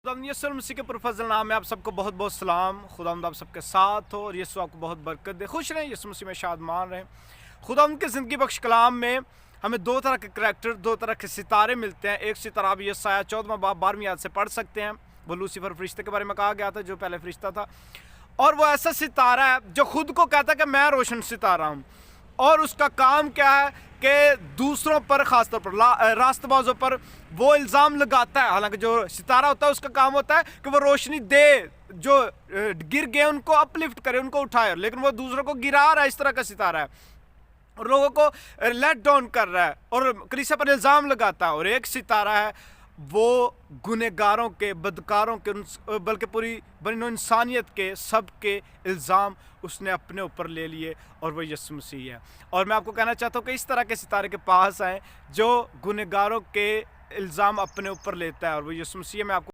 यसुल मसीह के पुरफज़ल नाम में आप सबको बहुत बहुत सलाम। खुदावंद आप सबके साथ हो और यीशु आपको बहुत बरकत दे। खुश रहें, यीशु मसीह में शादमान रहें। खुदावंद के ज़िंदगी बख्श कलाम में हमें दो तरह के करैक्टर, दो तरह के सितारे मिलते हैं। एक सितारा आप यशायाह 14वां बाब 12वीं आयत से पढ़ सकते हैं। वो लूसीफर फरिश्ते के बारे में कहा गया था, जो पहले फरिश्ता था, और वो ऐसा सितारा है जो खुद को कहता है कि मैं रोशन सितारा हूँ। और उसका काम क्या है कि दूसरों पर, ख़ासतौर पर रास्तबाजों पर वो इल्ज़ाम लगाता है। हालांकि जो सितारा होता है उसका काम होता है कि वो रोशनी दे, जो गिर गए उनको अपलिफ्ट करे, उनको उठाए, लेकिन वो दूसरों को गिरा रहा है। इस तरह का सितारा है, लोगों को लेट डाउन कर रहा है और कलीसिया पर इल्ज़ाम लगाता है। और एक सितारा है वो गुनहगारों के, बदकारों के, बल्कि पूरी बनी इंसानियत के सब के इल्ज़ाम उसने अपने ऊपर ले लिए, और वो यीशु मसीह है। और मैं आपको कहना चाहता हूँ कि इस तरह के सितारे के पास आएँ जो गुनहगारों के इल्ज़ाम अपने ऊपर लेता है, और वो यीशु मसीह है। मैं आपको